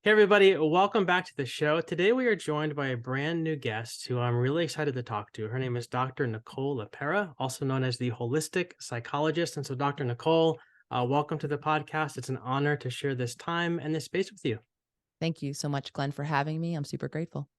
Hey, everybody, welcome back to the show. Today, we are joined by a brand new guest who I'm really excited to talk to. Her name is Dr. Nicole Lepera, also known as the Holistic Psychologist. And so, Dr. Nicole, welcome to the podcast. It's an honor to share this time and this space with you. Thank you so much, Glenn, for having me. I'm super grateful.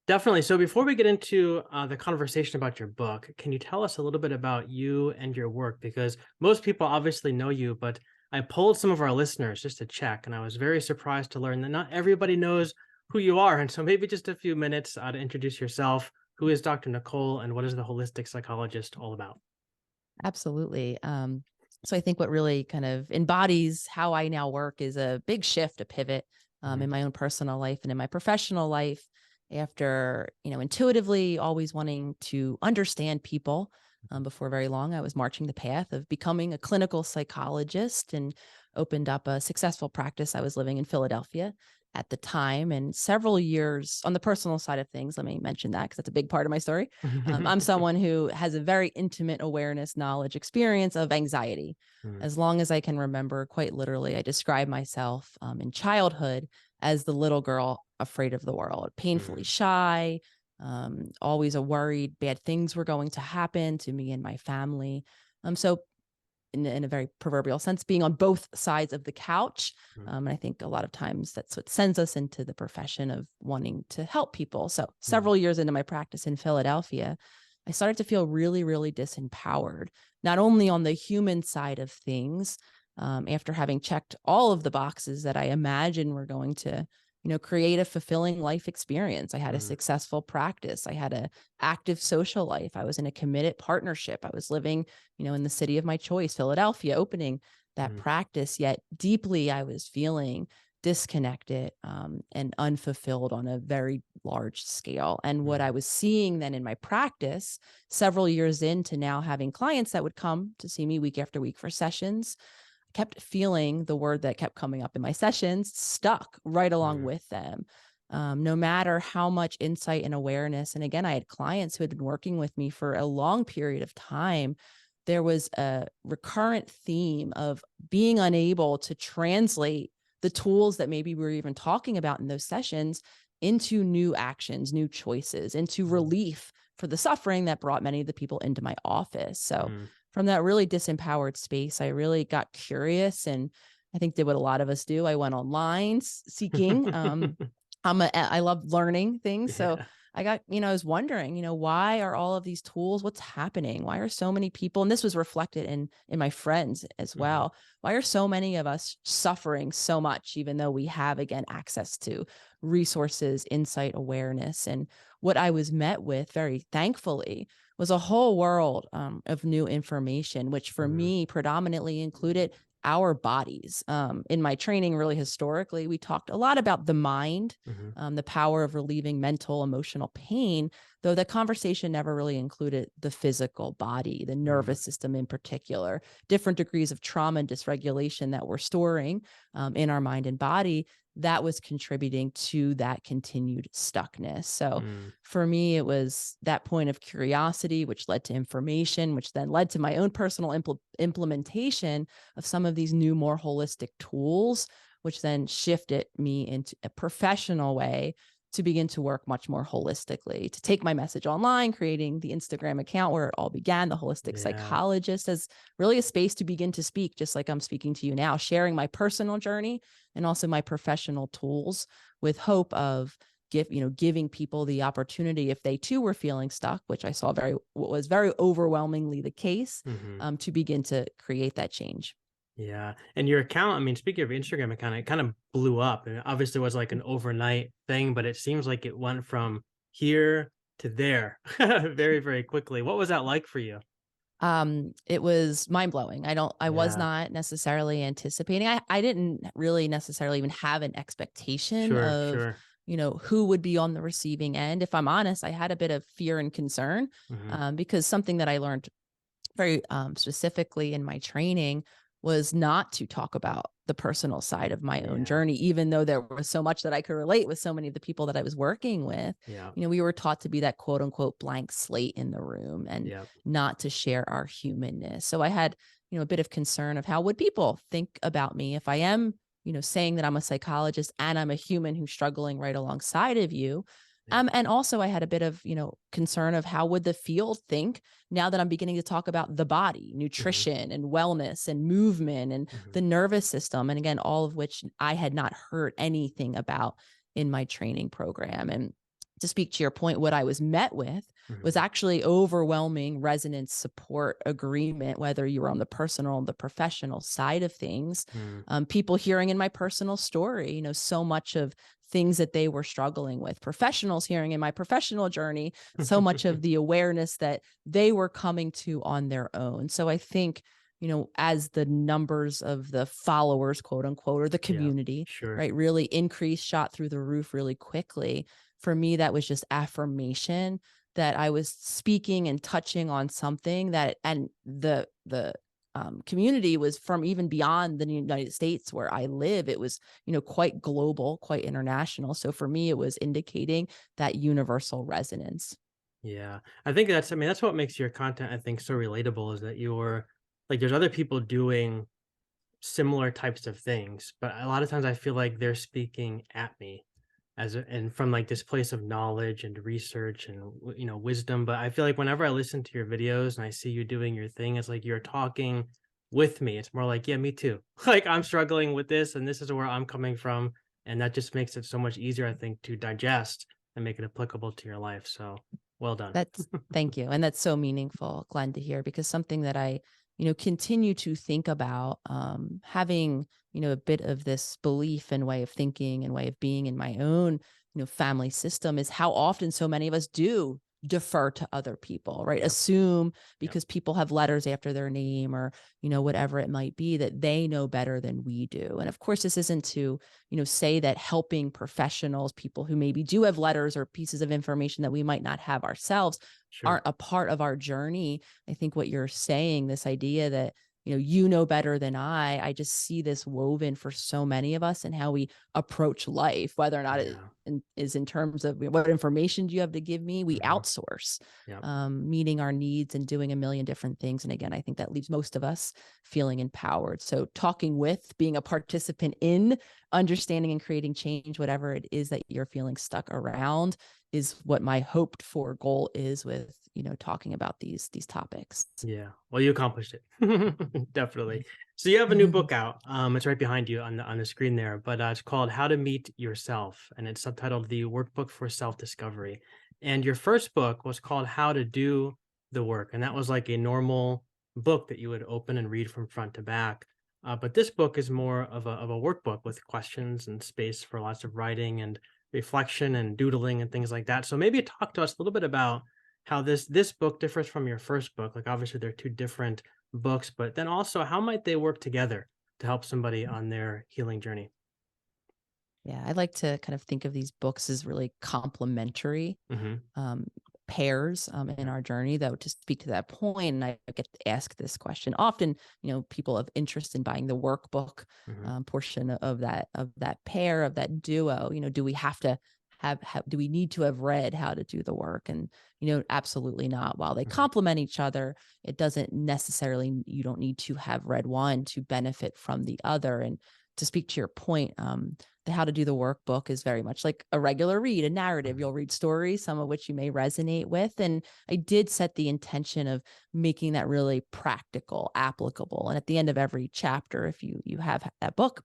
Definitely. So, before we get into the conversation about your book, can you tell us a little bit about you and your work? Because most people obviously know you, but I polled some of our listeners just to check, and I was very surprised to learn that not everybody knows who you are. And so, maybe just a few minutes to introduce yourself. Who is Dr. Nicole, and what is the Holistic Psychologist all about? Absolutely. So I think what really kind of embodies how I now work is a big shift, a pivot Mhm. in my own personal life and in my professional life after, intuitively always wanting to understand people. Before very long, I was marching the path of becoming a clinical psychologist and opened up a successful practice. I was living in Philadelphia at the time, and several years on the personal side of things. Let me mention that because that's a big part of my story. I'm someone who has a very intimate awareness, knowledge, experience of anxiety. Mhm. As long as I can remember, quite literally, I describe myself in childhood as the little girl afraid of the world, painfully Mhm. shy, always a worried bad things were going to happen to me and my family. So in a very proverbial sense, being on both sides of the couch. Mhm. And I think a lot of times that's what sends us into the profession of wanting to help people. So Mhm. several years into my practice in Philadelphia, I started to feel really, really disempowered, not only on the human side of things, after having checked all of the boxes that I imagine were going to, create a fulfilling life experience. I had a Mhm. successful practice. I had an active social life. I was in a committed partnership. I was living in the city of my choice, Philadelphia, opening that Mhm. practice. Yet deeply, I was feeling disconnected and unfulfilled on a very large scale. And what I Mhm. was seeing then in my practice, several years into now having clients that would come to see me week after week for sessions, I kept feeling the word that kept coming up in my sessions stuck right along Mhm. with them. No matter how much insight and awareness. And again, I had clients who had been working with me for a long period of time. There was a recurrent theme of being unable to translate the tools that maybe we were even talking about in those sessions into new actions, new choices, into Mhm. relief for the suffering that brought many of the people into my office. So, Mhm. from that really disempowered space, I really got curious and I think did what a lot of us do. I went online seeking. I love learning things. So Yeah. I was wondering, why are all of these tools, what's happening? Why are so many people, and this was reflected in my friends as Mhm. well. Why are so many of us suffering so much, even though we have, again, access to resources, insight, awareness? And what I was met with very thankfully was a whole world of new information, which for Mhm. me predominantly included our bodies. In my training, really historically, we talked a lot about the mind, Mhm. the power of relieving mental, emotional pain, though the conversation never really included the physical body, the Mhm. nervous system in particular, different degrees of trauma and dysregulation that we're storing in our mind and body that was contributing to that continued stuckness. So Mhm. for me, it was that point of curiosity, which led to information, which then led to my own personal implementation of some of these new, more holistic tools, which then shifted me into a professional way to begin to work much more holistically, to take my message online, creating the Instagram account where it all began, the Holistic Yeah. Psychologist, as really a space to begin to speak, just like I'm speaking to you now, sharing my personal journey and also my professional tools with hope of giving people the opportunity if they too were feeling stuck, which I saw what was very overwhelmingly the case, Mhm. to begin to create that change. Yeah, and your account, I mean, speaking of your Instagram account, it kind of blew up, and it obviously was like an overnight thing, but it seems like it went from here to there very, very quickly. What was that like for you? It was mind blowing. I was Yeah, not necessarily anticipating. I didn't really necessarily even have an expectation sure, of, sure. who would be on the receiving end. If I'm honest, I had a bit of fear and concern Mhm. because something that I learned very specifically in my training was not to talk about the personal side of my own Yeah, journey, even though there was so much that I could relate with so many of the people that I was working with. yeah, We were taught to be that quote unquote blank slate in the room and yeah. not to share our humanness. So I had, a bit of concern of how would people think about me if I am saying that I'm a psychologist and I'm a human who's struggling right alongside of you. Yeah. And also I had a bit of, concern of how would the field think now that I'm beginning to talk about the body, Hmm. nutrition and wellness and movement and Hmm. the nervous system. And again, all of which I had not heard anything about in my training program. And to speak to your point, what I was met with was Hmm. actually overwhelming resonance, support, agreement, whether you were on the personal or the professional side of things. Hmm. People hearing in my personal story, so much of things that they were struggling with, professionals hearing in my professional journey, so much of the awareness that they were coming to on their own. So I think, as the numbers of the followers, quote unquote, or the Yeah, community, sure. right, really increased, shot through the roof really quickly. For me, that was just affirmation that I was speaking and touching on something that, and the community was from even beyond the United States where I live. It was, quite global, quite international. So for me, it was indicating that universal resonance. Yeah. I mean, that's what makes your content, I think, so relatable is that you're like, there's other people doing similar types of things, but a lot of times I feel like they're speaking at me and from like this place of knowledge and research and wisdom. But I feel like whenever I listen to your videos and I see you doing your thing, it's like you're talking with me. It's more like, yeah, me too. Like I'm struggling with this and this is where I'm coming from. And that just makes it so much easier, I think, to digest and make it applicable to your life. So well done. That's Thank you. And that's so meaningful, Glenn, to hear, because something that I, continue to think about, having, a bit of this belief and way of thinking and way of being in my own, family system is how often so many of us do defer to other people, right? Yep. Assume Yep. because people have letters after their name or, whatever it might be, that they know better than we do. And of course, this isn't to, say that helping professionals, people who maybe do have letters or pieces of information that we might not have ourselves, Sure. aren't a part of our journey. I think what you're saying, this idea that, you know better than I just see this woven for so many of us and how we approach life, whether or not it Yeah. is in terms of what information do you have to give me, we Hmm. outsource Yep. meeting our needs and doing a million different things. And again, I think that leaves most of us feeling empowered. So talking with, being a participant in, understanding and creating change, whatever it is that you're feeling stuck around, is what my hoped for goal is with, talking about these topics. Yeah. Well, you accomplished it. Definitely. So you have a new book out. It's right behind you on the screen there, but it's called How to Meet Yourself, and it's subtitled The Workbook for Self-Discovery. And your first book was called How to Do the Work, and that was like a normal book that you would open and read from front to back. But this book is more of a workbook with questions and space for lots of writing and reflection and doodling and things like that. So maybe talk to us a little bit about how this book differs from your first book. Like obviously they're two different books, but then also how might they work together to help somebody on their healing journey? Yeah, I like to kind of think of these books as really complementary Hmm. um, pairs in Yeah. our journey. Though, to speak to that point, and I get asked this question often. People of interest in buying the workbook Hmm. portion of that pair of that duo. Do we have to do we need to have read How to Do the Work? And absolutely not. While they Hmm. complement each other, it doesn't necessarily. You don't need to have read one to benefit from the other. And to speak to your point, the How to Do the Workbook is very much like a regular read, a narrative. Hmm. You'll read stories, some of which you may resonate with. And I did set the intention of making that really practical, applicable. And at the end of every chapter, if you have that book,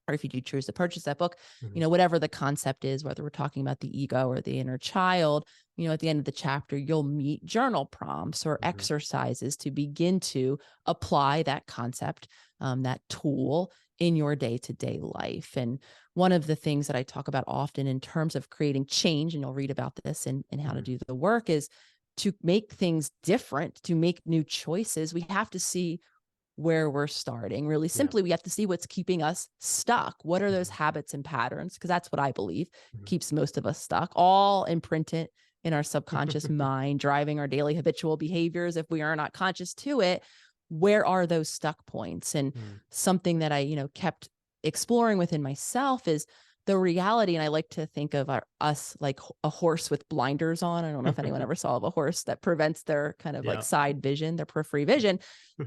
or if you do choose to purchase that book, Hmm. whatever the concept is, whether we're talking about the ego or the inner child, at the end of the chapter, you'll meet journal prompts or Hmm. exercises to begin to apply that concept, that tool in your day-to-day life. And one of the things that I talk about often in terms of creating change, and you'll read about this in How to Hmm. Do the Work, is to make things different, to make new choices. We have to see where we're starting. Really Yeah. simply, we have to see what's keeping us stuck. What are those Hmm. habits and patterns? Because that's what I believe Hmm. keeps most of us stuck, all imprinted in our subconscious mind, driving our daily habitual behaviors. If we are not conscious to it, where are those stuck points? And Hmm. something that I, kept exploring within myself is the reality. And I like to think of us like a horse with blinders on. I don't know if anyone ever saw a horse that prevents their kind of like Yeah. side vision, their periphery vision.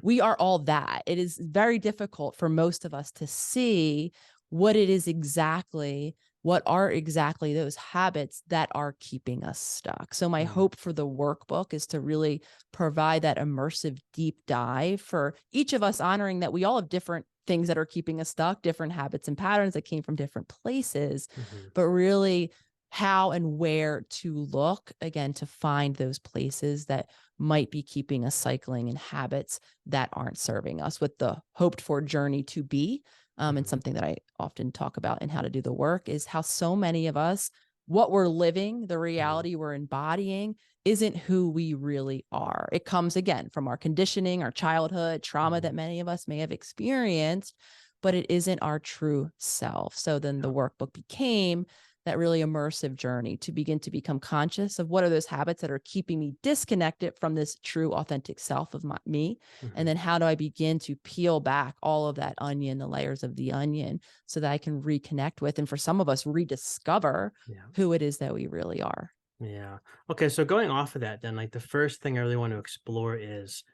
We are all that. It is very difficult for most of us to see what it is exactly, what are exactly those habits that are keeping us stuck. So my Mm, hope for the workbook is to really provide that immersive deep dive for each of us, honoring that we all have different things that are keeping us stuck, different habits and patterns that came from different places, mhm, but really how and where to look again to find those places that might be keeping us cycling in habits that aren't serving us, with the hoped for journey to be. And mhm, something that I often talk about in how to do the work is how so many of us, what we're living, the mhm, reality we're embodying, isn't who we really are. It comes again from our conditioning, our childhood, trauma mhm. that many of us may have experienced, but it isn't our true self. So then Yeah. the workbook became that really immersive journey to begin to become conscious of what are those habits that are keeping me disconnected from this true authentic self of me. And Mhm. then how do I begin to peel back all of that onion, the layers of the onion, so that I can reconnect with, and for some of us, rediscover Yeah. who it is that we really are. Yeah. Okay. So going off of that, then, like the first thing I really want to explore is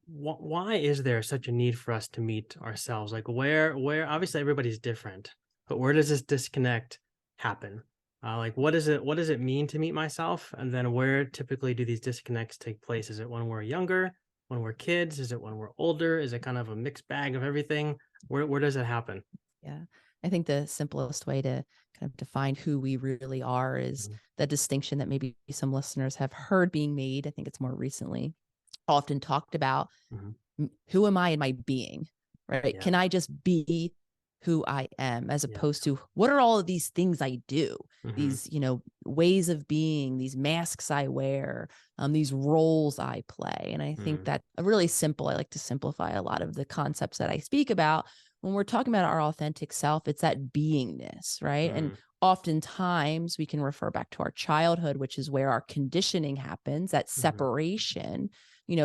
why is there such a need for us to meet ourselves? Like where obviously everybody's different, but where does this disconnect happen? Like what does it mean to meet myself? And then where typically do these disconnects take place? Is it when we're younger, when we're kids? Is it when we're older? Is it kind of a mixed bag of everything? Where does it happen? Yeah. I think the simplest way to kind of define who we really are is Mhm, the distinction that maybe some listeners have heard being made. I think it's more recently often talked about. mhm. Who am I in my being? Right? Yeah. Can I just be who I am, as Yeah. opposed to what are all of these things I do? Mhm, These, ways of being, these masks I wear, these roles I play. And I think mhm. that a really simple, I like to simplify a lot of the concepts that I speak about when we're talking about our authentic self. It's that beingness, right? And Mhm, oftentimes we can refer back to our childhood, which is where our conditioning happens, that mhm, separation,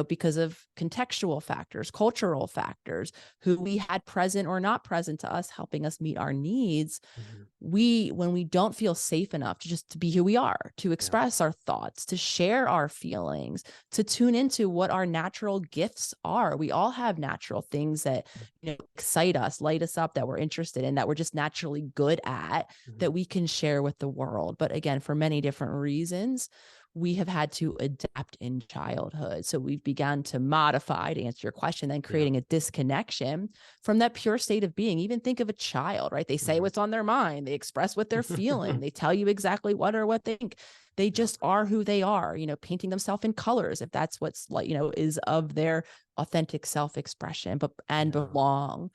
because of contextual factors, cultural factors, who we had present or not present to us, helping us meet our needs. mhm. When we don't feel safe enough to just to be who we are, to Yeah. express our thoughts, to share our feelings, to tune into what our natural gifts are. We all have natural things that excite us, light us up, that we're interested in, that we're just naturally good at, Mhm. that we can share with the world. But again, for many different reasons, we have had to adapt in childhood. So we've begun to modify, to answer your question, then Yeah. creating a disconnection from that pure state of being. Even think of a child, right? They say Mhm. what's on their mind, they express what they're feeling, they tell you exactly what or what they think. They Yeah. just are who they are, painting themselves in colors if that's what's like, is of their authentic self-expression, but and Yeah. belong.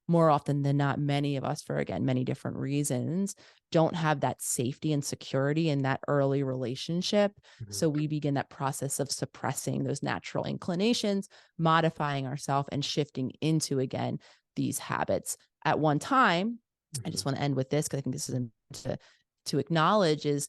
More often than not, many of us, for again many different reasons, don't have that safety and security in that early relationship. Mhm. So we begin that process of suppressing those natural inclinations, modifying ourselves, and shifting into again these habits. At one time, I just Mhm. want to end with this because I think this is to acknowledge is,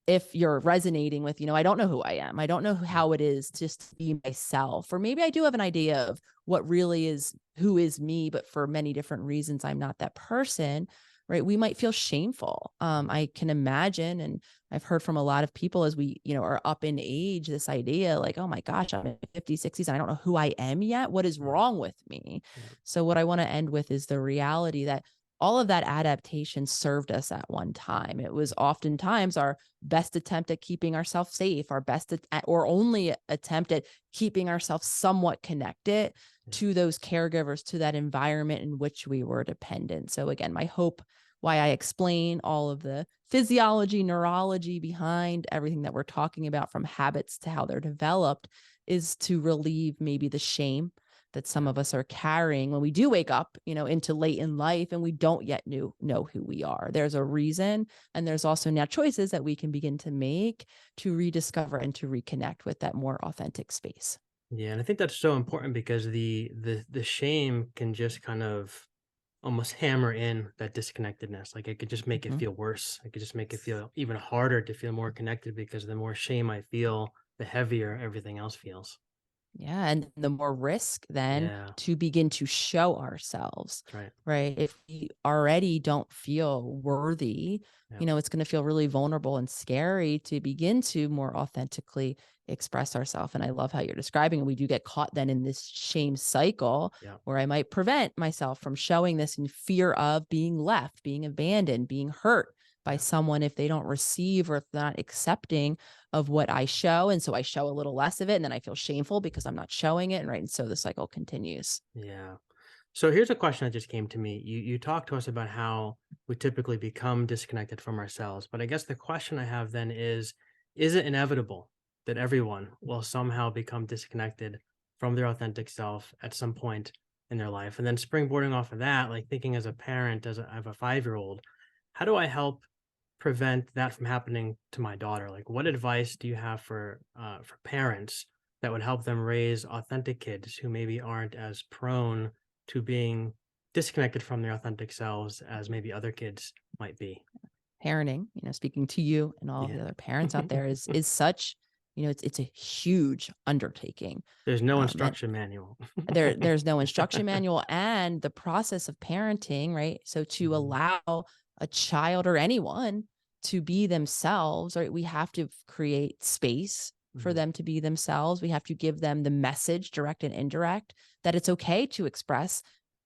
if you're resonating with, I don't know who I am. I don't know Yeah. how it is just to be myself. Or maybe I do have an idea of what really is who is me, but for many different reasons, I'm not that person. Right. We might feel shameful. Mhm. I can imagine, and I've heard from a lot of people as we, are up in age, this idea like, oh my gosh, I'm in 50s, 60s, and I don't know who I am yet. What is Yeah. wrong with me? Yeah. So, what I want to end with is the reality that all of that adaptation served us at one time. It was oftentimes our best attempt at keeping ourselves safe, our best or only attempt at keeping ourselves somewhat connected Yeah. to those caregivers, to that environment in which we were dependent. So again, my hope, why I explain all of the physiology, neurology behind everything that we're talking about, from habits to how they're developed, is to relieve maybe the shame that some Yeah. of us are carrying when we do wake up, into late in life and we don't yet know who we are. There's a reason, and there's also now choices that we can begin to make to rediscover and to reconnect with that more authentic space. Yeah, and I think that's so important because the shame can just kind of almost hammer in that disconnectedness. Like it could just make it Mhm. feel worse. It could just make it feel even harder to feel more connected because the more shame I feel, the heavier everything else feels. Yeah. And the more risk then Yeah, to begin to show ourselves, that's right. right? If we already don't feel worthy, Yeah, it's going to feel really vulnerable and scary to begin to more authentically express ourselves. And I love how you're describing it. We do get caught then in this shame cycle yeah, where I might prevent myself from showing this in fear of being left, being abandoned, being hurt by yeah, someone if they don't receive or if they're not accepting of what I show. And so I show a little less of it and then I feel shameful because I'm not showing it. And right. And so the cycle continues. yeah. So here's a question that just came to me. You talked to us about how we typically become disconnected from ourselves, but I guess the question I have then is it inevitable that everyone will somehow become disconnected from their authentic self at some point in their life? And then springboarding off of that, like thinking as a parent, I have a 5-year-old, how do I help prevent that from happening to my daughter? Like, what advice do you have for parents that would help them raise authentic kids who maybe aren't as prone to being disconnected from their authentic selves as maybe other kids might be? Parenting, speaking to you and all of the Yeah. other parents out there is such, it's a huge undertaking. There's no And instruction manual. there's no instruction manual and the process of parenting, right? So to Mhm. allow a child or anyone to be themselves, right? We have to create space for Mhm. them to be themselves. We have to give them the message, direct and indirect, that it's okay to express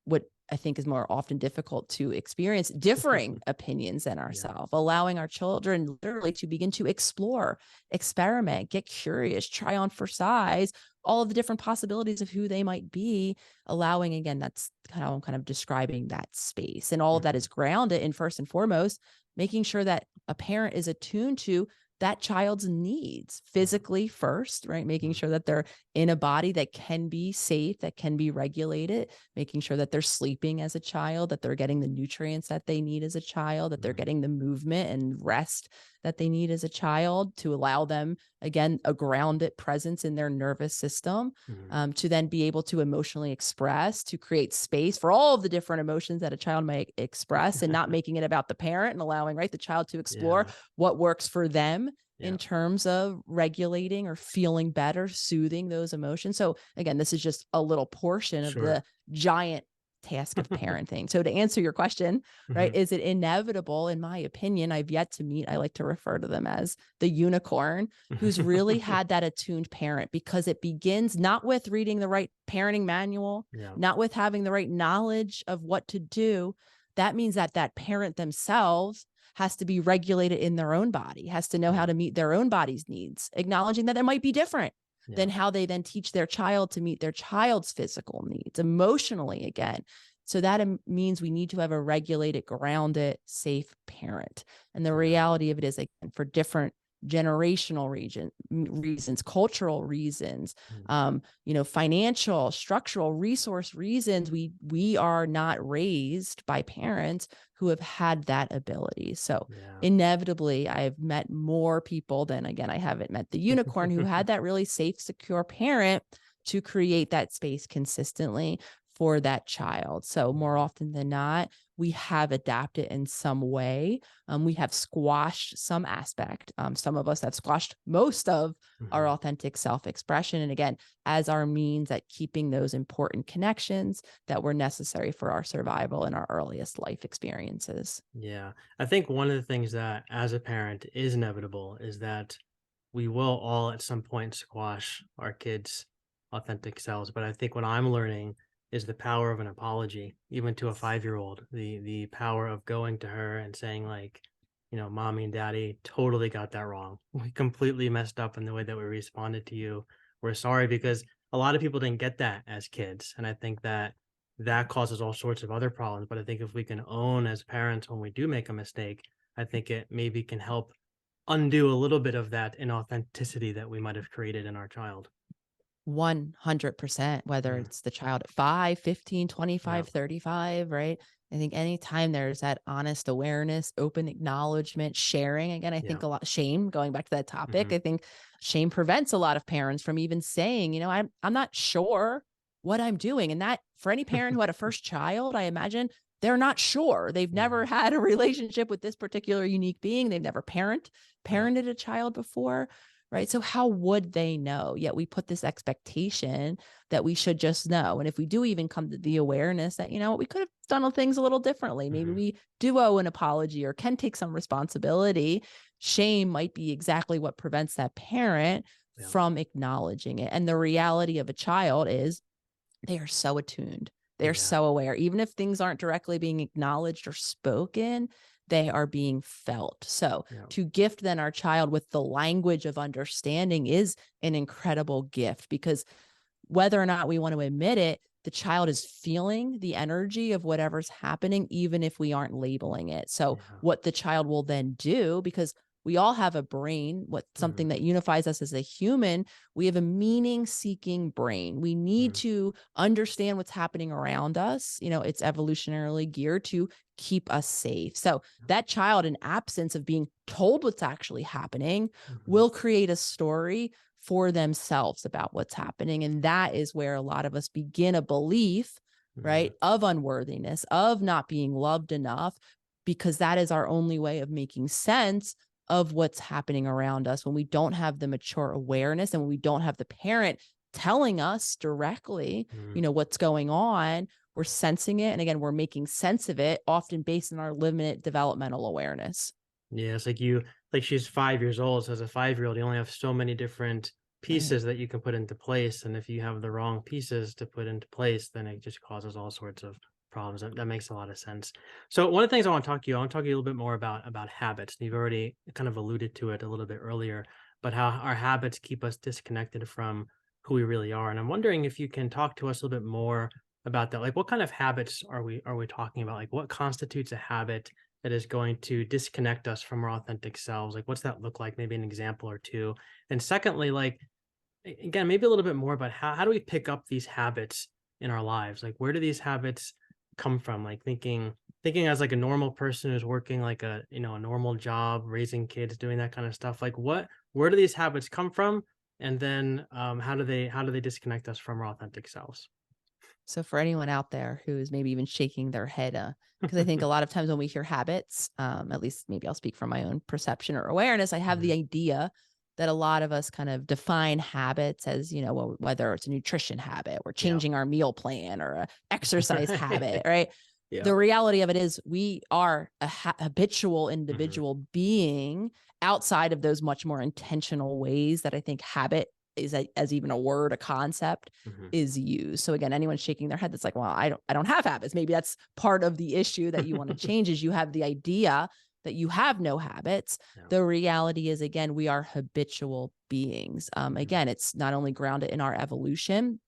what I think is more often difficult to experience differing opinions than Yeah. ourselves, allowing our children literally to begin to explore, experiment, get curious, try on for size, all of the different possibilities of who they might be, allowing, again, that's kind of, I'm kind of describing that space. And all of that Mhm. is grounded in, first and foremost, making sure that a parent is attuned to that child's needs Yeah. physically first, right? Making Mhm. sure that they're in a body that can be safe, that can be regulated, making sure that they're sleeping as a child, that they're getting the nutrients that they need as a child, that they're Mhm. getting the movement and rest that they need as a child to allow them, again, a grounded presence in their nervous system, Mhm. to then be able to emotionally express, to create space for all of the different emotions that a child might express and not making it about the parent and allowing, right, the child to explore Yeah. what works for them Yeah. in terms of regulating or feeling better, soothing those emotions. So again, this is just a little portion of Sure. the giant task of parenting. So to answer your question, right, Mhm. is it inevitable? In my opinion, I've yet to meet, I like to refer to them as the unicorn who's really had that attuned parent, because it begins not with reading the right parenting manual, Yeah. not with having the right knowledge of what to do. That means that that parent themselves has to be regulated in their own body, has to know how Yeah. to meet their own body's needs, acknowledging that it might be different Yeah. than how they then teach their child to meet their child's physical needs emotionally again. So that means we need to have a regulated, grounded, safe parent. And the Yeah. reality of it is, again, for different generational reasons, cultural reasons, Mhm. financial, structural, resource reasons, we are not raised by parents who have had that ability. So Yeah. inevitably, I've met more people than, again, I haven't met the unicorn who had that really safe, secure parent to create that space consistently for that child. So more Yeah. often than not, we have adapted in some way. We have squashed some aspect. Some of us have squashed most of our Mhm. authentic self-expression. And again, as our means at keeping those important connections that were necessary for our survival in our earliest life experiences. Yeah. I think one of the things that as a parent is inevitable is that we will all at some point squash our kids' authentic selves. But I think what I'm learning is the power of an apology, even to a 5-year-old, the power of going to her and saying, like, mommy and daddy totally got that wrong. We completely messed up in the way that we responded to you. We're sorry, because a lot of people didn't get that as kids. And I think that that causes all sorts of other problems. But I think if we can own as parents when we do make a mistake, I think it maybe can help undo a little bit of that inauthenticity that we might have created in our child. 100%, whether Mm, it's the child at 5, 15, yeah, 25, 35, right? I think anytime there's that honest awareness, open acknowledgement, sharing, again, I yeah, think a lot shame, going back to that topic, mhm, I think shame prevents a lot of parents from even saying, I'm not sure what I'm doing. And that, for any parent who had a first child, I imagine they're not sure. They've never yeah, had a relationship with this particular unique being. They've never yeah, parented a child before. right? So how would they know? Yet we put this expectation that we should just know. And if we do even come to the awareness that, we could have done things a little differently. Maybe Hmm. we do owe an apology or can take some responsibility. Shame might be exactly what prevents that parent Yeah. from acknowledging it. And the reality of a child is they are so attuned. They're Yeah. so aware. Even if things aren't directly being acknowledged or spoken, they are being felt. So Yeah. to gift then our child with the language of understanding is an incredible gift, because whether or not we want to admit it, the child is feeling the energy of whatever's happening, even if we aren't labeling it. So Yeah. what the child will then do, because we all have a brain, Hmm. something that unifies us as a human, we have a meaning seeking brain. We need Hmm. to understand what's happening around us. It's evolutionarily geared to keep us safe. So that child, in absence of being told what's actually happening, Hmm. will create a story for themselves about what's happening. And that is where a lot of us begin a belief, Yeah. right, of unworthiness, of not being loved enough, because that is our only way of making sense of what's happening around us when we don't have the mature awareness and when we don't have the parent telling us directly, Hmm. what's going on. We're sensing it. And again, we're making sense of it, often based on our limited developmental awareness. Yeah, it's like she's 5 years old. So as a 5-year-old, you only have so many different Right. pieces that you can put into place. And if you have the wrong pieces to put into place, then it just causes all sorts of problems. That makes a lot of sense. So one of the things I want to talk to you a little bit more about habits. You've already kind of alluded to it a little bit earlier, but how our habits keep us disconnected from who we really are. And I'm wondering if you can talk to us a little bit more about that. Like, what kind of habits are we talking about? Like, what constitutes a habit that is going to disconnect us from our authentic selves? Like, what's that look like? Maybe an example or two. And secondly, like, again, maybe a little bit more about how do we pick up these habits in our lives? Like, where do these habits come from? Like thinking as like a normal person who's working like a normal job, raising kids, doing that kind of stuff. Like, where do these habits come from? And then how do they disconnect us from our authentic selves? So for anyone out there who is maybe even shaking their head, because I think a lot of times when we hear habits, at least maybe I'll speak from my own perception or awareness, I have Mhm. the idea that a lot of us kind of define habits as, whether it's a nutrition habit or Yeah. changing our meal plan or a exercise habit, right? Yeah. The reality of it is we are a habitual Hmm. individual being outside of those much more intentional ways that I think habit is as even a word, a concept Hmm. is used. So again, anyone shaking their head that's like, well, I don't have habits. Maybe that's part of the issue that you want to change is you have the idea that you have no habits. Yeah. The reality is, again, we are habitual beings. Mhm. Again, it's not only grounded in our evolution,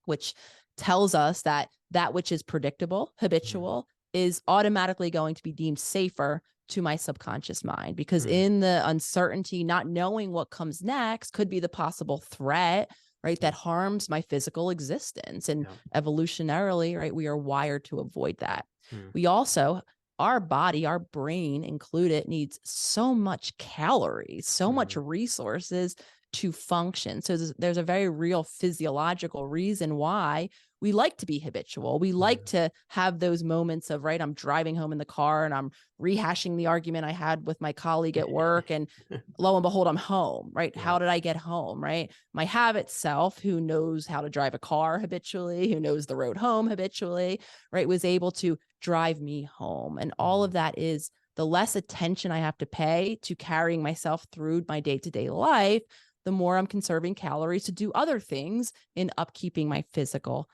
which tells us that that which is predictable, Mhm. habitual, is automatically going to be deemed safer to my subconscious mind, because Mhm. in the uncertainty, not knowing what comes next could be the possible threat, right, Yeah. that harms my physical existence. And Yeah. evolutionarily, right, we are wired to avoid that. Mhm. We also, our body, our brain included, needs so much calories, so much Mhm. resources to function. So there's a very real physiological reason why we like to be habitual. We like Mhm. to have those moments of, right, I'm driving home in the car and I'm rehashing the argument I had with my colleague at work. And lo and behold, I'm home, right? Yeah. How did I get home, right? My habit self, who knows how to drive a car habitually, who knows the road home habitually, right, was able to drive me home. And all of Mhm. that is the less attention I have to pay to carrying myself through my day to day life, the more I'm conserving calories to do other things in upkeeping my physical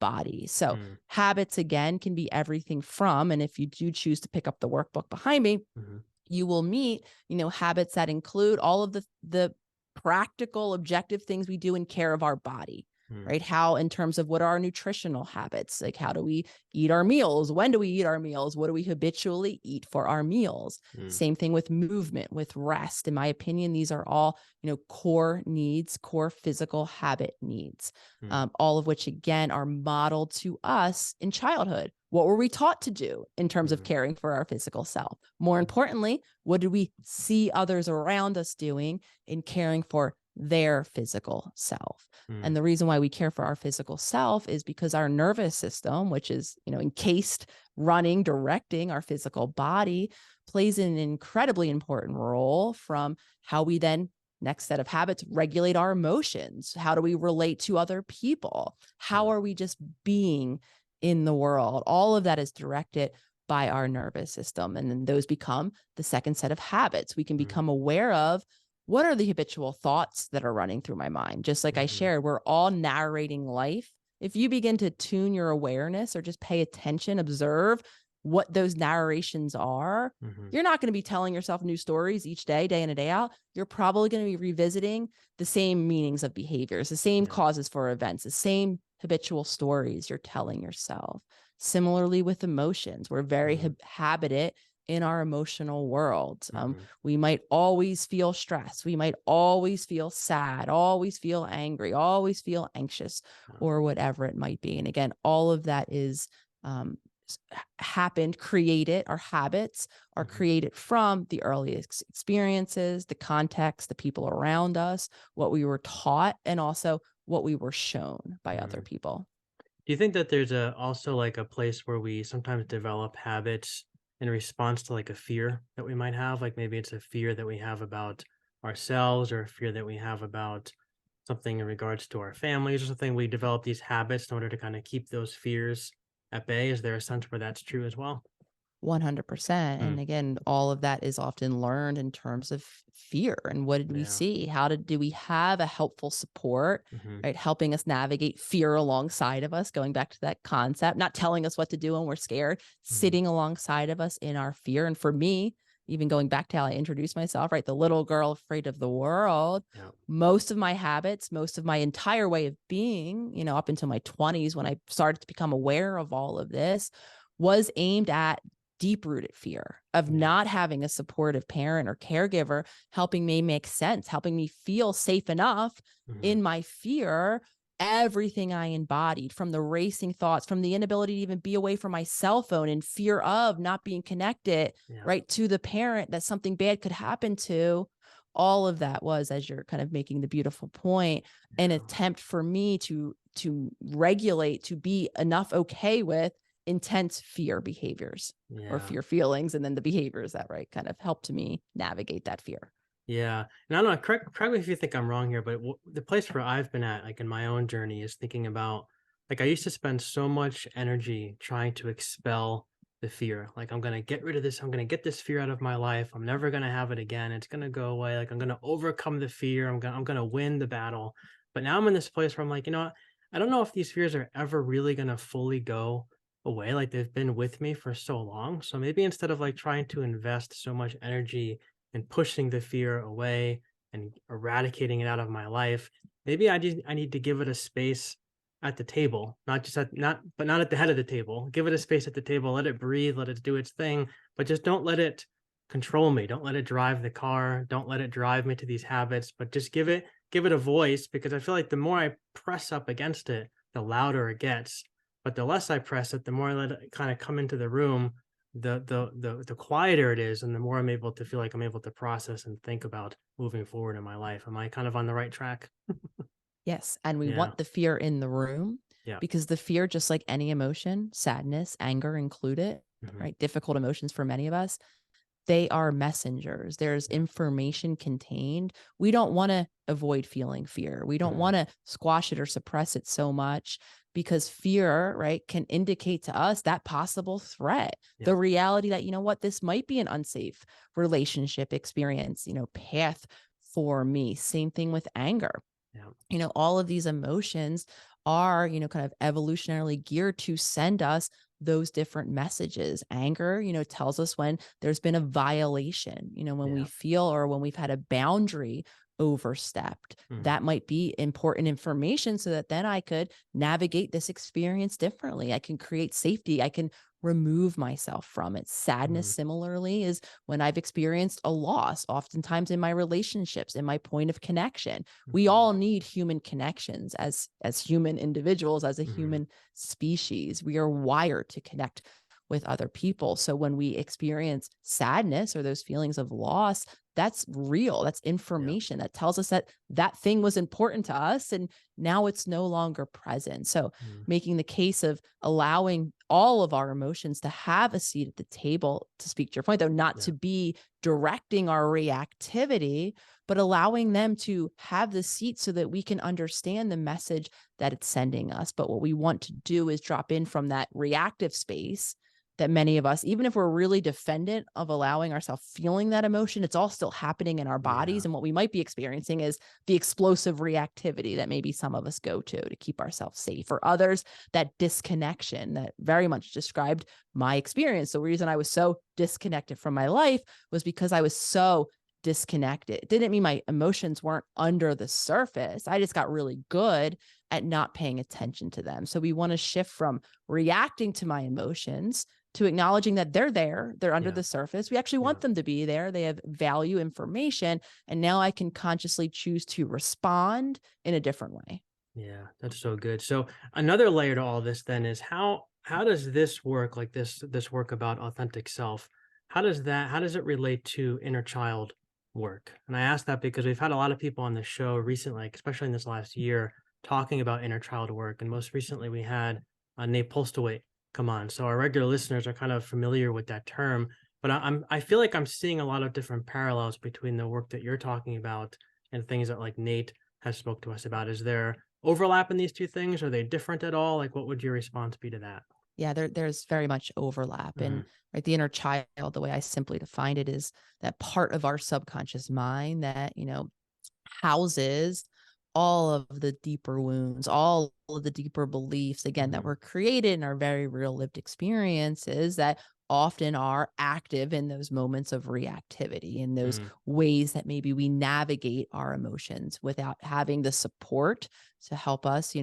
body. So Mhm. habits, again, can be everything from, and if you do choose to pick up the workbook behind me, Mhm. you will meet, habits that include all of the practical, objective things we do in care of our body, Mhm. right? How, in terms of what are our nutritional habits, like how do we eat our meals? When do we eat our meals? What do we habitually eat for our meals? Mhm. Same thing with movement, with rest. In my opinion, these are all, core needs, core physical habit needs, Mhm. all of which, again, are modeled to us in childhood. What were we taught to do in terms of Mhm. caring for our physical self? More importantly, what did we see others around us doing in caring for their physical self? And Mhm. the reason why we care for our physical self is because our nervous system, which is, encased, running, directing our physical body, plays an incredibly important role from how we then Next set of habits, regulate our emotions. How do we relate to other people? How Yeah. are we just being in the world? All of that is directed by our nervous system. And then those become the second set of habits. We can Mm-hmm. become aware of what are the habitual thoughts that are running through my mind. Just like I Mm-hmm. shared, we're all narrating life. If you begin to tune your awareness or just pay attention, observe what those narrations are, Mm-hmm. you're not going to be telling yourself new stories each day, day in and day out. You're probably going to be revisiting the same meanings of behaviors, the same Yeah. causes for events, the same habitual stories you're telling yourself. Similarly with emotions, we're very Mm-hmm. habited in our emotional world. Mm-hmm. We might always feel stressed. We might always feel sad, always feel angry, always feel anxious, Yeah. or whatever it might be. And again, all of that is happened, created, our habits are Mm-hmm. created from the earliest experiences, the context, the people around us, what we were taught, and also what we were shown by other Mm-hmm. people. Do you think that there's also like a place where we sometimes develop habits in response to like a fear that we might have? Like maybe it's a fear that we have about ourselves or a fear that we have about something in regards to our families or something. We develop these habits in order to kind of keep those fears at bay. Is there a sense where that's true as well? 100%. Mm, And again, all of that is often learned in terms of fear. And what did we yeah. see? Do we have a helpful support, Hmm. right? Helping us navigate fear alongside of us, going back to that concept, not telling us what to do when we're scared, Hmm. sitting alongside of us in our fear. And for me, even going back to how I introduced myself, right? The little girl afraid of the world. Yeah. Most of my habits, most of my entire way of being, up until my 20s, when I started to become aware of all of this, was aimed at deep rooted fear of Yeah. not having a supportive parent or caregiver helping me make sense, helping me feel safe enough Hmm. in my fear. Everything I embodied, from the racing thoughts, from the inability to even be away from my cell phone in fear of not being connected, Yeah. right, to the parent that something bad could happen to. All of that was, as you're kind of making the beautiful point, an Yeah. attempt for me to regulate, to be enough okay with intense fear behaviors or Yeah. fear feelings, and then the behaviors that, right, kind of helped me navigate that fear. Yeah, and I don't know. Correct me if you think I'm wrong here, but the place where I've been at, like in my own journey, is thinking about like I used to spend so much energy trying to expel the fear. Like I'm gonna get rid of this. I'm gonna get this fear out of my life. I'm never gonna have it again. It's gonna go away. Like I'm gonna overcome the fear. I'm gonna win the battle. But now I'm in this place where I'm like, you know what? I don't know if these fears are ever really gonna fully go away. Like they've been with me for so long. So maybe instead of like trying to invest so much energy and pushing the fear away and eradicating it out of my life. Maybe I need to give it a space at the table, not just at not but not at the head of the table. Give it a space at the table, let it breathe, let it do its thing, but just don't let it control me. Don't let it drive the car. Don't let it drive me to these habits, but just give it a voice because I feel like the more I press up against it, the louder it gets. But the less I press it, the more I let it kind of come into the room, the quieter it is and the more I'm able to feel like I'm able to process and think about moving forward in my life. Am I kind of on the right track? Yes. And we Yeah. want the fear in the room Yeah. because the fear, just like any emotion, sadness, anger included, Hmm. right? Difficult emotions for many of us, they are messengers. There's Yeah. information contained. We don't want to avoid feeling fear. We don't Hmm. want to squash it or suppress it so much because fear, right, can indicate to us that possible threat, Yeah. the reality that, this might be an unsafe relationship experience, path for me. Same thing with anger. Yeah. All of these emotions are, kind of evolutionarily geared to send us those different messages. Anger, tells us when there's been a violation, when we Yeah. feel or when we've had a boundary overstepped. Hmm. That might be important information so that then I could navigate this experience differently. I can create safety. I can remove myself from it. Sadness, Hmm. similarly, is when I've experienced a loss, oftentimes in my relationships, in my point of connection. We Hmm. all need human connections as human individuals, as a Hmm. human species. We are wired to connect with other people. So when we experience sadness or those feelings of loss, that's real. That's Yeah. information that tells us that that thing was important to us and now it's no longer present. So Mm. making the case of allowing all of our emotions to have a seat at the table, to speak to your point, though, not Yeah. to be directing our reactivity, but allowing them to have the seat so that we can understand the message that it's sending us. But what we want to do is drop in from that reactive space that many of us, even if we're really defendant of allowing ourselves feeling that emotion, it's all still happening in our bodies. Yeah. And what we might be experiencing is the explosive reactivity that maybe some of us go to keep ourselves safe. For others, that disconnection that very much described my experience. The reason I was so disconnected from my life was because I was so disconnected. It didn't mean my emotions weren't under the surface. I just got really good at not paying attention to them. So we want to shift from reacting to my emotions to acknowledging that they're there, they're under Yeah. the surface. We actually Yeah. want them to be there. They have value information. And now I can consciously choose to respond in a different way. Yeah, that's so good. So another layer to all this then is how does this work, like this work about authentic self, how does it relate to inner child work? And I ask that because we've had a lot of people on the show recently, like, especially in this last year, talking about inner child work. And most recently we had Nate Postlewaite come on. So our regular listeners are kind of familiar with that term, but I feel like I'm seeing a lot of different parallels between the work that you're talking about and things that like Nate has spoke to us about. Is there overlap in these two things? Are they different at all? Like, what would your response be to that? Yeah, there's very much overlap. And Mhm. right, the inner child, the way I simply defined it, is that part of our subconscious mind that, houses all of the deeper wounds, all of the deeper beliefs, again, that Mhm. were created in our very real lived experiences that often are active in those moments of reactivity, in those Mhm. ways that maybe we navigate our emotions without having the support to help us,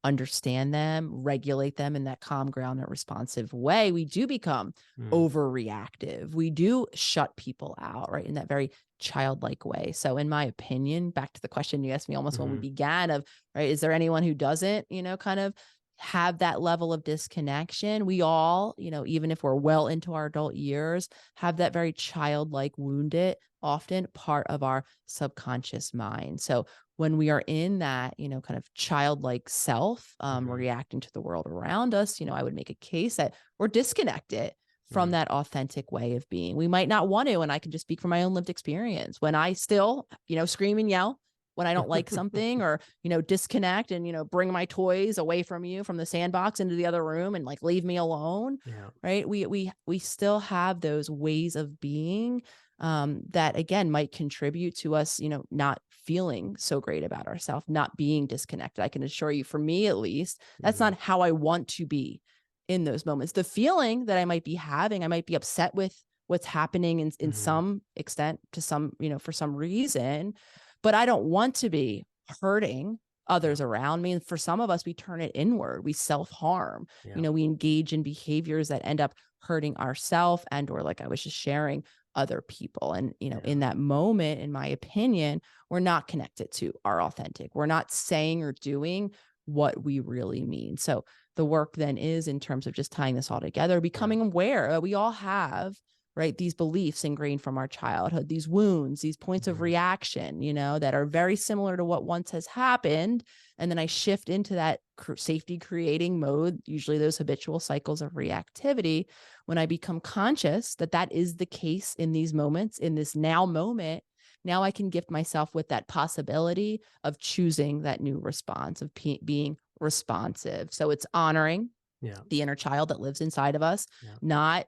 understand them, regulate them in that calm, grounded, responsive way. We do become Mhm. overreactive. We do shut people out, right? In that very childlike way. So in my opinion, back to the question you asked me almost when we Mhm. began of, right, is there anyone who doesn't, kind of have that level of disconnection? We all, even if we're well into our adult years, have that very childlike wounded, often part of our subconscious mind. So when we are in that, kind of childlike self, Mhm. reacting to the world around us, I would make a case that we're disconnected from Mhm. that authentic way of being. We might not want to, and I can just speak from my own lived experience. When I still, scream and yell when I don't like something or, disconnect and, bring my toys away from you from the sandbox into the other room and like leave me alone, Yeah. right? We still have those ways of being that again might contribute to us, not feeling so great about ourselves, not being disconnected. I can assure you, for me at least, that's Mhm. not how I want to be in those moments. The feeling that I might be having, I might be upset with what's happening in Mhm. some extent to some, for some reason, but I don't want to be hurting Yeah. others around me. And for some of us, we turn it inward, we self-harm, Yeah. we engage in behaviors that end up hurting ourselves and or like I was just sharing other people. And, Yeah. in that moment, in my opinion, we're not connected to our authentic. We're not saying or doing what we really mean. So the work then is in terms of just tying this all together, Yeah. becoming aware that we all have, right, these beliefs ingrained from our childhood, these wounds, these points of Mhm. reaction, that are very similar to what once has happened. And then I shift into that safety creating mode, usually those habitual cycles of reactivity. When I become conscious that that is the case in these moments, in this now moment, now I can gift myself with that possibility of choosing that new response, of being responsive. So it's honoring Yeah. the inner child that lives inside of us, Yeah. not,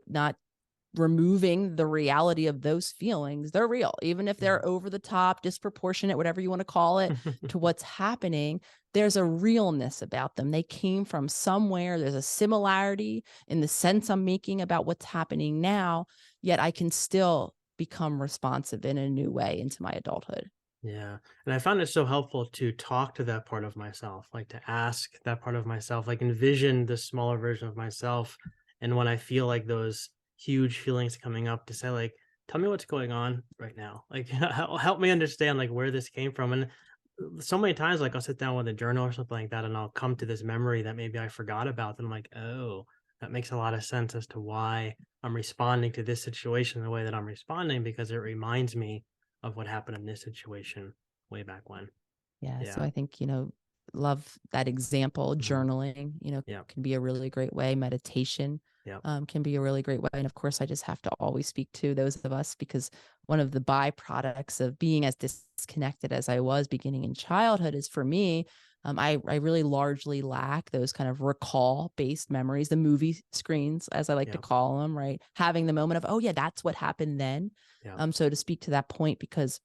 not removing the reality of those feelings. They're real, even if Yeah. they're over the top, disproportionate, whatever you want to call it, to what's happening. There's a realness about them. They came from somewhere. There's a similarity in the sense I'm making about what's happening now, yet I can still become responsive in a new way into my adulthood. Yeah. And I found it so helpful to talk to that part of myself, like to ask that part of myself, like envision the smaller version of myself. And when I feel like those huge feelings coming up, to say, like, tell me what's going on right now. Like, help me understand like where this came from. And so many times, like I'll sit down with a journal or something like that, and I'll come to this memory that maybe I forgot about. And I'm like, oh, That makes a lot of sense as to why I'm responding to this situation the way that I'm responding, because it reminds me of what happened in this situation way back when. Yeah. So Yeah. I think, love that example. Hmm. Journaling, Yeah. can be a really great way. Meditation Yeah. can be a really great way. And of course, I just have to always speak to those of us, because one of the byproducts of being as disconnected as I was beginning in childhood is, for me, I really largely lack those kind of recall based memories, the movie screens, as I like to Yeah. call them, right? Having the moment of, oh, yeah, that's what happened then. Yeah. So to speak to that point, because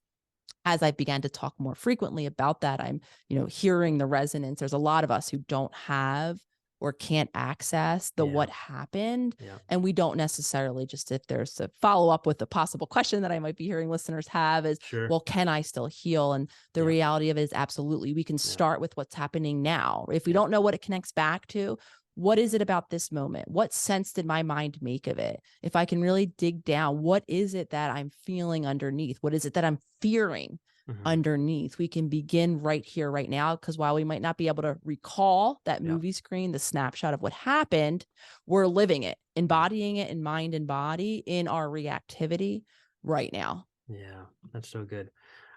as I began to talk more frequently about that, I'm, hearing the resonance. There's a lot of us who don't have or can't access the Yeah. what happened. Yeah. And we don't necessarily, just if there's a follow up with a possible question that I might be hearing listeners have, is, Sure. well, can I still heal? And the Yeah. reality of it is, absolutely. We can Yeah. start with what's happening now. If we Yeah. don't know what it connects back to, what is it about this moment? What sense did my mind make of it? If I can really dig down, what is it that I'm feeling underneath? What is it that I'm fearing Hmm. underneath? We can begin right here, right now, because while we might not be able to recall that Yeah. movie screen, the snapshot of what happened, we're living it, Yeah. embodying it in mind and body in our reactivity right now. Yeah. That's so good.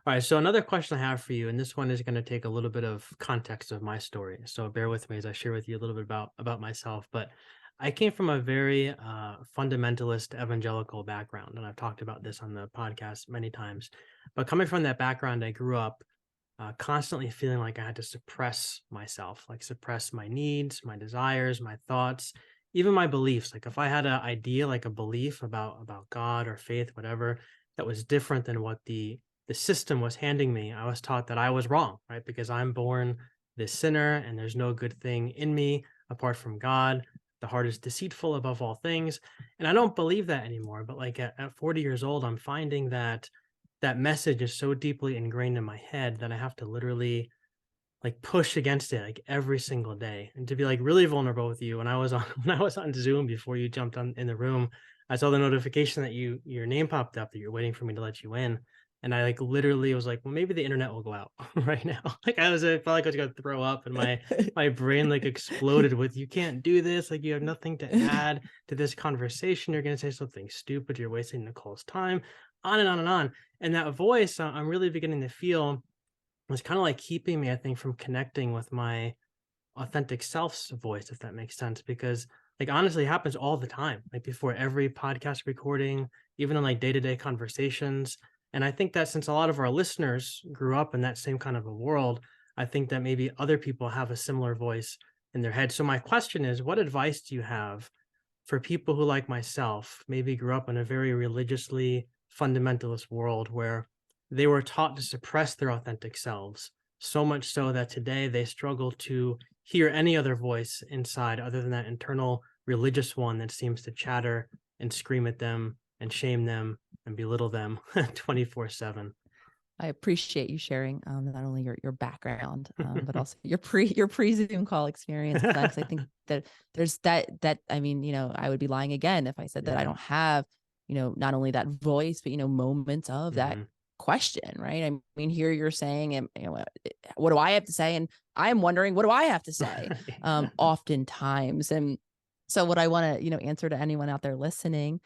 All right. So another question I have for you, and this one is going to take a little bit of context of my story. So bear with me as I share with you a little bit about myself. But I came from a very fundamentalist evangelical background, and I've talked about this on the podcast many times. But coming from that background, I grew up constantly feeling like I had to suppress myself, like suppress my needs, my desires, my thoughts, even my beliefs. Like if I had an idea, like a belief about God or faith, whatever, that was different than what the system was handing me, I was taught that I was wrong, right? Because I'm born this sinner and there's no good thing in me apart from God. The heart is deceitful above all things. And I don't believe that anymore. But like at 40 years old, I'm finding that that message is so deeply ingrained in my head that I have to literally like push against it like every single day. And to be like really vulnerable with you, when I was on when I was on Zoom before you jumped on in the room, I saw the notification that your name popped up that you're waiting for me to let you in. And I like literally was like, well, maybe the internet will go out right now. I felt like I was gonna throw up, and my brain like exploded with, you can't do this. Like you have nothing to add to this conversation. You're gonna say something stupid. You're wasting Nicole's time. On and on and on. And that voice, I'm really beginning to feel was kind of like keeping me, I think, from connecting with my authentic self's voice, if that makes sense. Because like honestly, it happens all the time, like before every podcast recording, even in like day-to-day conversations. And I think that since a lot of our listeners grew up in that same kind of a world, I think that maybe other people have a similar voice in their head. So my question is, what advice do you have for people who, like myself, maybe grew up in a very religiously fundamentalist world where they were taught to suppress their authentic selves, so much so that today they struggle to hear any other voice inside other than that internal religious one that seems to chatter and scream at them and shame them and belittle them 24/7. I appreciate you sharing not only your background, but also your pre Zoom call experience with that. Because I think that there's that I mean, I would be lying again if I said that I Yeah. don't have, not only that voice, but moments of that Hmm. question, right? I mean, here you're saying, and what do I have to say? And I'm wondering, what do I have to say? Oftentimes, and so what I want to answer to anyone out there listening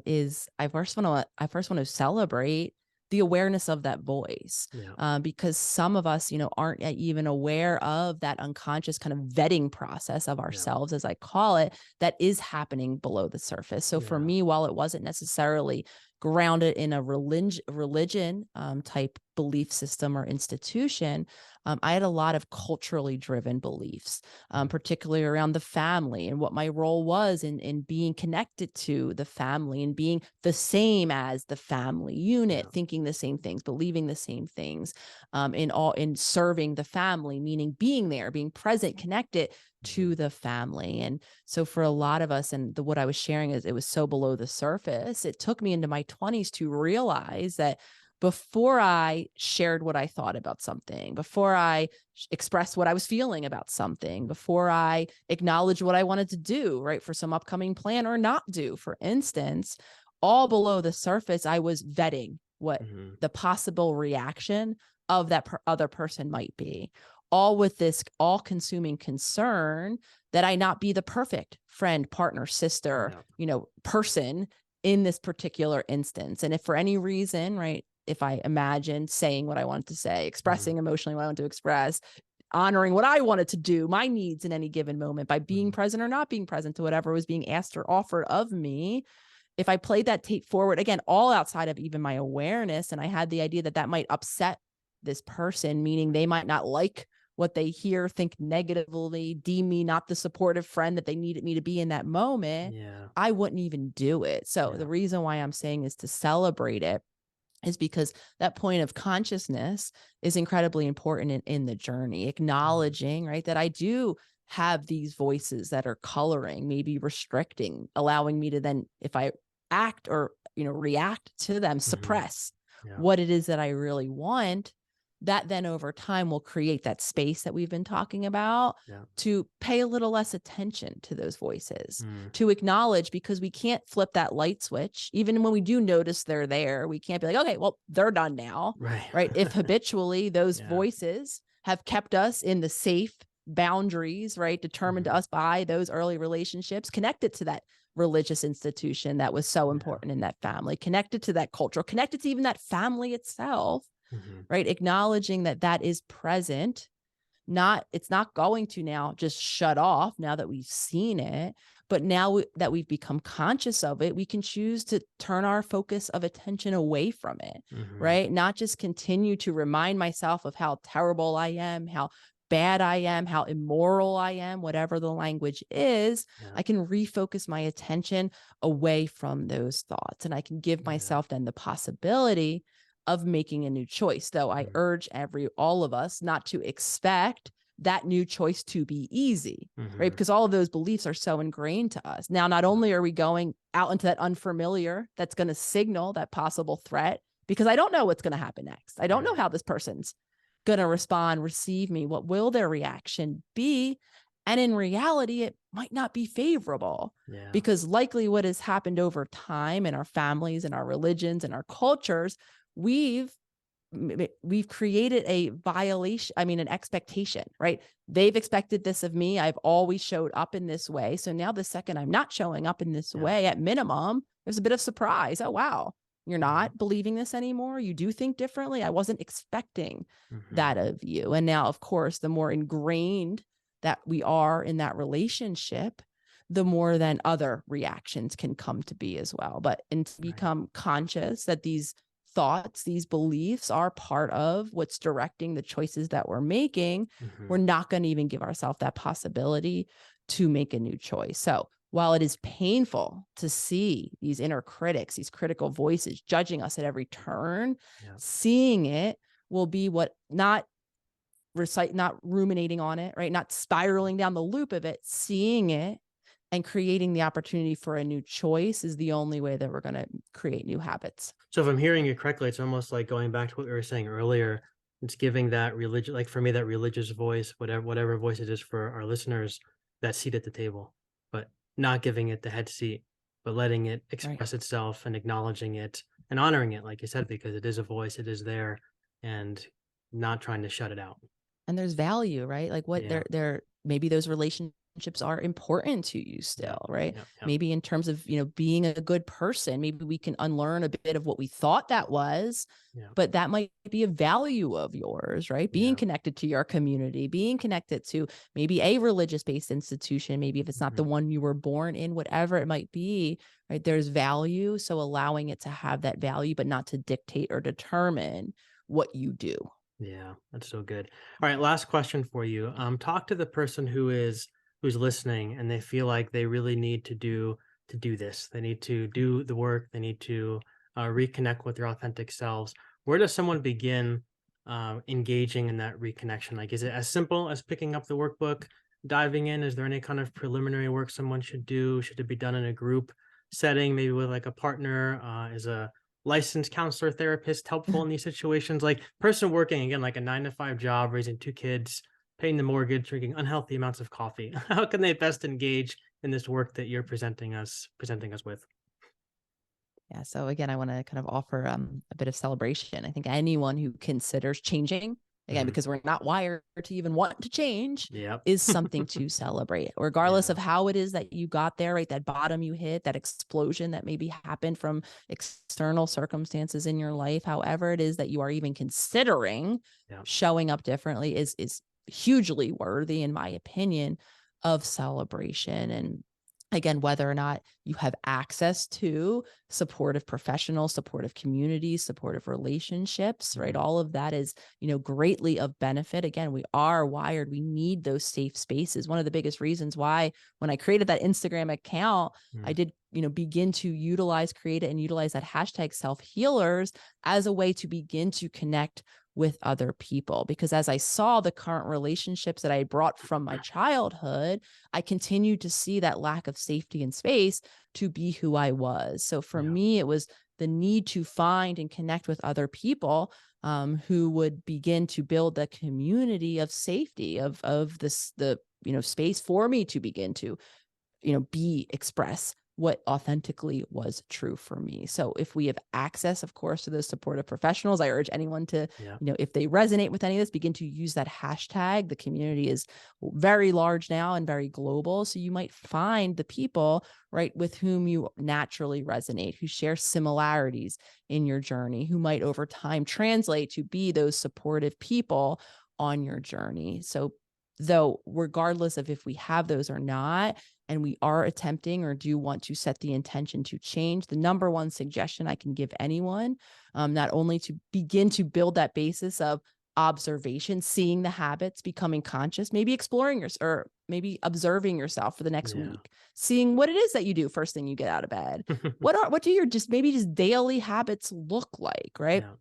is I first want to celebrate the awareness of that voice, Yeah. because some of us, aren't even aware of that unconscious kind of vetting process of Yeah. ourselves, as I call it, that is happening below the surface. So for Yeah. me, while it wasn't necessarily grounded in a religion type belief system or institution, I had a lot of culturally driven beliefs, Mhm. particularly around the family and what my role was in being connected to the family and being the same as the family unit, Yeah. thinking the same things, believing the same things, in serving the family, meaning being there, being present, connected Mhm. to the family. And so for a lot of us, and what I was sharing is, it was so below the surface. It took me into my 20s to realize that before I shared what I thought about something, before I expressed what I was feeling about something, before I acknowledged what I wanted to do, right, for some upcoming plan or not do, for instance, all below the surface, I was vetting what Mhm. the possible reaction of that other person might be, all with this all consuming concern that I not be the perfect friend, partner, sister, person in this particular instance. And if for any reason, right, if I imagine saying what I wanted to say, expressing emotionally what I want to express, honoring what I wanted to do, my needs in any given moment by being present or not being present to whatever was being asked or offered of me. If I played that tape forward, again, all outside of even my awareness, and I had the idea that that might upset this person, meaning they might not like what they hear, think negatively, deem me not the supportive friend that they needed me to be in that moment, I wouldn't even do it. So the reason why I'm saying is to celebrate it is because that point of consciousness is incredibly important in the journey, acknowledging, right, that I do have these voices that are coloring, maybe restricting, allowing me to then, if I act or, react to them, suppress what it is that I really want. That then over time will create that space that we've been talking about to pay a little less attention to those voices, to acknowledge, because we can't flip that light switch. Even when we do notice they're there, we can't be like, okay, well, they're done now. Right. If habitually those voices have kept us in the safe boundaries, right, determined to us by those early relationships, connected to that religious institution that was so important in that family, connected to that culture, connected to even that family itself, right? Acknowledging that that is present, it's not going to now just shut off now that we've seen it, but now that we've become conscious of it, we can choose to turn our focus of attention away from it, right? Not just continue to remind myself of how terrible I am, how bad I am, how immoral I am, whatever the language is. I can refocus my attention away from those thoughts, and I can give myself then the possibility of making a new choice. Though I urge all of us not to expect that new choice to be easy, right? Because all of those beliefs are so ingrained to us. Now, not only are we going out into that unfamiliar that's going to signal that possible threat, because I don't know what's going to happen next. I don't know how this person's going to respond, receive me. What will their reaction be? And in reality, it might not be favorable, because likely what has happened over time in our families and our religions and our cultures, we've created a violation, an expectation, right? They've expected this of me. I've always showed up in this way. So now the second I'm not showing up in this way, at minimum, there's a bit of surprise. Oh, wow. You're not believing this anymore. You do think differently. I wasn't expecting that of you. And now, of course, the more ingrained that we are in that relationship, the more then other reactions can come to be as well. But and to become conscious that these thoughts, these beliefs are part of what's directing the choices that we're making, we're not going to even give ourselves that possibility to make a new choice. So while it is painful to see these inner critics, these critical voices judging us at every turn, seeing it will be what, not ruminating on it, right? Not spiraling down the loop of it, seeing it and creating the opportunity for a new choice is the only way that we're going to create new habits. So if I'm hearing you correctly, it's almost like going back to what we were saying earlier. It's giving that religious, like for me, that religious voice, whatever voice it is for our listeners, that seat at the table, but not giving it the head seat, but letting it express itself and acknowledging it and honoring it, like you said, because it is a voice, it is there, and not trying to shut it out. And there's value, right? Like what they're maybe those relationships are important to you still, right? Maybe in terms of, being a good person, maybe we can unlearn a bit of what we thought that was, but that might be a value of yours, right? Being connected to your community, being connected to maybe a religious-based institution, maybe if it's not the one you were born in, whatever it might be, right? There's value. So allowing it to have that value, but not to dictate or determine what you do. Yeah, that's so good. All right, last question for you. Talk to the person who's listening and they feel like they really need to do this. They need to do the work. They need to reconnect with their authentic selves. Where does someone begin engaging in that reconnection? Like, is it as simple as picking up the workbook, diving in? Is there any kind of preliminary work someone should do? Should it be done in a group setting, maybe with like a partner? Is a licensed counselor, therapist helpful in these situations? Like person working again, like a 9-to-5 job, raising 2 kids, paying the mortgage, drinking unhealthy amounts of coffee. How can they best engage in this work that you're presenting us with? Yeah. So again, I want to kind of offer a bit of celebration. I think anyone who considers changing again, Mhm. because we're not wired to even want to change, Yep. is something to celebrate, regardless Yeah. of how it is that you got there, right? That bottom you hit, that explosion that maybe happened from external circumstances in your life, however it is that you are even considering Yeah. showing up differently is hugely worthy, in my opinion, of celebration. And again, whether or not you have access to supportive professionals, supportive communities, supportive relationships, right? Mhm. All of that is, greatly of benefit. Again, we are wired. We need those safe spaces. One of the biggest reasons why when I created that Instagram account, I Mhm. did, begin to create it and utilize that hashtag self healers as a way to begin to connect with other people. Because as I saw the current relationships that I had brought from my childhood, I continued to see that lack of safety and space to be who I was. So for Yeah. me, it was the need to find and connect with other people who would begin to build the community of safety of the space for me to begin to express what authentically was true for me. So if we have access, of course, to those supportive professionals, I urge anyone to, Yeah. if they resonate with any of this, begin to use that hashtag. The community is very large now and very global. So you might find the people, right, with whom you naturally resonate, who share similarities in your journey, who might over time translate to be those supportive people on your journey. So though, regardless of if we have those or not, and we are attempting or do want to set the intention to change, the number one suggestion I can give anyone, not only to begin to build that basis of observation, seeing the habits, becoming conscious, maybe exploring or maybe observing yourself for the next Yeah. week, seeing what it is that you do first thing you get out of bed. What do your just daily habits look like, right? Yeah.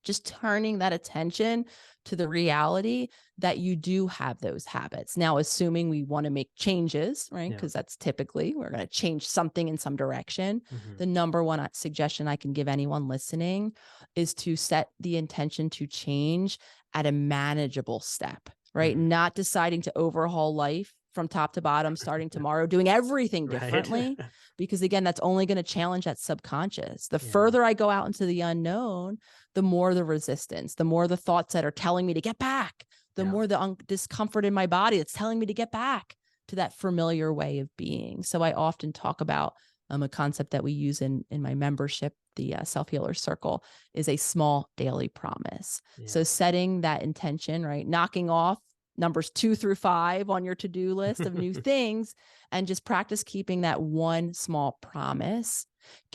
Just turning that attention to the reality that you do have those habits. Now, assuming we want to make changes, right? Yeah. Because that's typically we're going to change something in some direction. Mhm. The number one suggestion I can give anyone listening is to set the intention to change at a manageable step, right? Mhm. Not deciding to overhaul life from top to bottom, starting tomorrow, doing everything Right. differently, because again, that's only going to challenge that subconscious. The Yeah. further I go out into the unknown, the more the resistance, the more the thoughts that are telling me to get back, the Yeah. more the discomfort in my body that's telling me to get back to that familiar way of being. So I often talk about a concept that we use in my membership, the Self Healer Circle, is a small daily promise. Yeah. So setting that intention, right, knocking off numbers 2 through 5 on your to-do list of new things, and just practice keeping that one small promise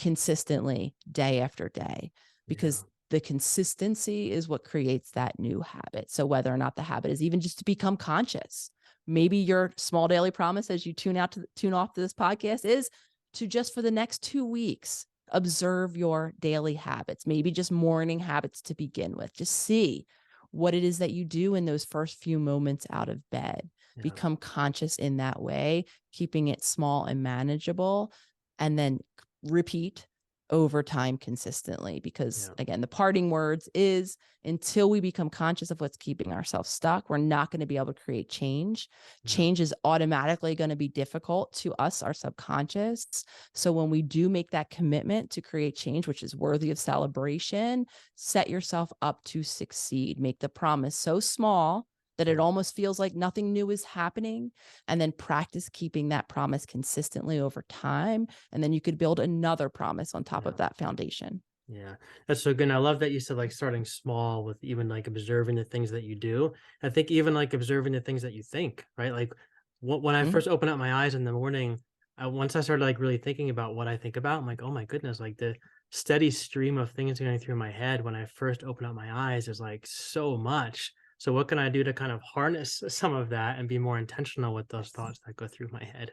consistently day after day, Yeah. because the consistency is what creates that new habit. So whether or not the habit is even just to become conscious, maybe your small daily promise as you tune off to this podcast is to just for the next 2 weeks, observe your daily habits, maybe just morning habits to begin with. Just see what it is that you do in those first few moments out of bed. Yeah. Become conscious in that way, keeping it small and manageable, and then repeat over time consistently. Because Yeah. again, the parting words is until we become conscious of what's keeping ourselves stuck, we're not going to be able to create change. Yeah. Change is automatically going to be difficult to us, our subconscious. So when we do make that commitment to create change, which is worthy of celebration, set yourself up to succeed. Make the promise so small that it Yeah. almost feels like nothing new is happening, and then practice keeping that promise consistently over time. And then you could build another promise on top of Yeah. that foundation. Yeah, that's so good. And I love that you said like starting small with even like observing the things that you do. I think even like observing the things that you think, right? Like when I Mm, first open up my eyes in the morning, once I started like really thinking about what I think about, I'm like, oh my goodness, like the steady stream of things going through my head when I first open up my eyes is like so much. So what can I do to kind of harness some of that and be more intentional with those thoughts that go through my head?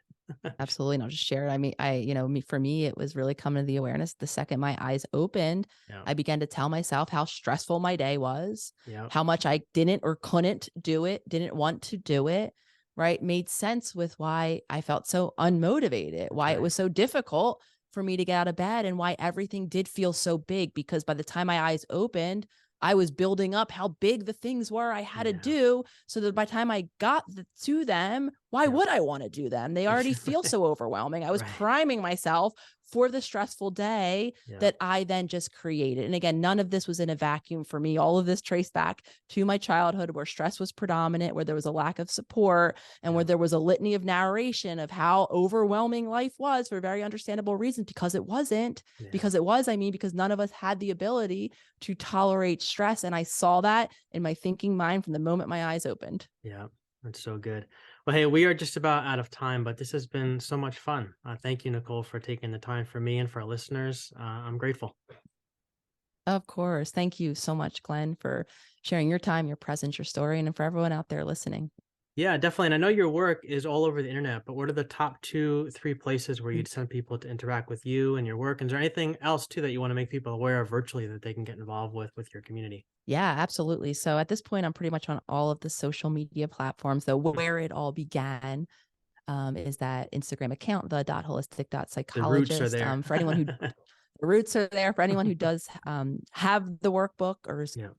absolutely. And I'll just share it. I mean, for me, it was really coming to the awareness. The second my eyes opened, Yeah. I began to tell myself how stressful my day was, Yeah. how much I didn't or couldn't do it, didn't want to do it, right? Made sense with why I felt so unmotivated, That's why it right. was so difficult for me to get out of bed, and why everything did feel so big. Because by the time my eyes opened, I was building up how big the things were I had to Yeah. do, so that by the time I got to them, why Yeah. would I want to do them? They already feel so overwhelming. I was Right. priming myself for the stressful day Yeah. that I then just created. And again, none of this was in a vacuum for me. All of this traced back to my childhood where stress was predominant, where there was a lack of support, and where Yeah. there was a litany of narration of how overwhelming life was for very understandable reasons, because it wasn't. Yeah. Because it was, I mean, because none of us had the ability to tolerate stress. And I saw that in my thinking mind from the moment my eyes opened. Yeah. That's so good. Well, hey, we are just about out of time, but this has been so much fun. Thank you, Nicole, for taking the time for me and for our listeners. I'm grateful. Of course. Thank you so much, Glenn, for sharing your time, your presence, your story, and for everyone out there listening. Yeah, definitely. And I know your work is all over the internet, but what are the top two, three places where you'd send people to interact with you and your work? And is there anything else too that you want to make people aware of virtually that they can get involved with your community? Yeah, absolutely. So at this point, I'm pretty much on all of the social media platforms, though where it all began is that Instagram account, the The roots are .holistic.psychologist. there. For anyone who the roots are there, for anyone who does have the workbook or is Yeah.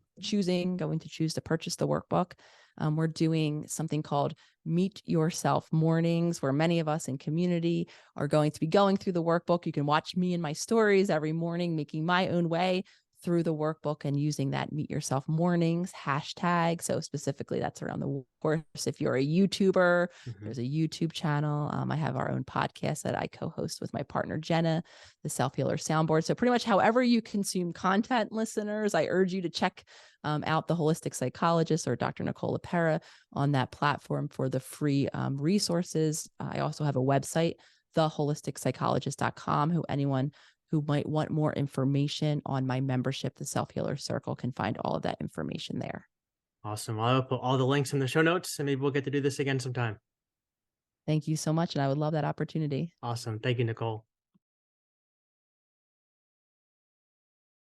going to choose to purchase the workbook. We're doing something called Meet Yourself Mornings, where many of us in community are going to be going through the workbook. You can watch me and my stories every morning, making my own way through the workbook and using that Meet Yourself Mornings hashtag. So specifically that's around the course. If you're a YouTuber, Hmm. there's a YouTube channel. I have our own podcast that I co-host with my partner, Jenna, the Self Healer Soundboard. So pretty much however you consume content, listeners, I urge you to check out the Holistic Psychologist or Dr. Nicole Lepera on that platform for the free resources. I also have a website, theholisticspsychologist.com, who anyone who might want more information on my membership, the Self Healer Circle, can find all of that information there. Awesome. I'll put all the links in the show notes and maybe we'll get to do this again sometime. Thank you so much. And I would love that opportunity. Awesome. Thank you, Nicole.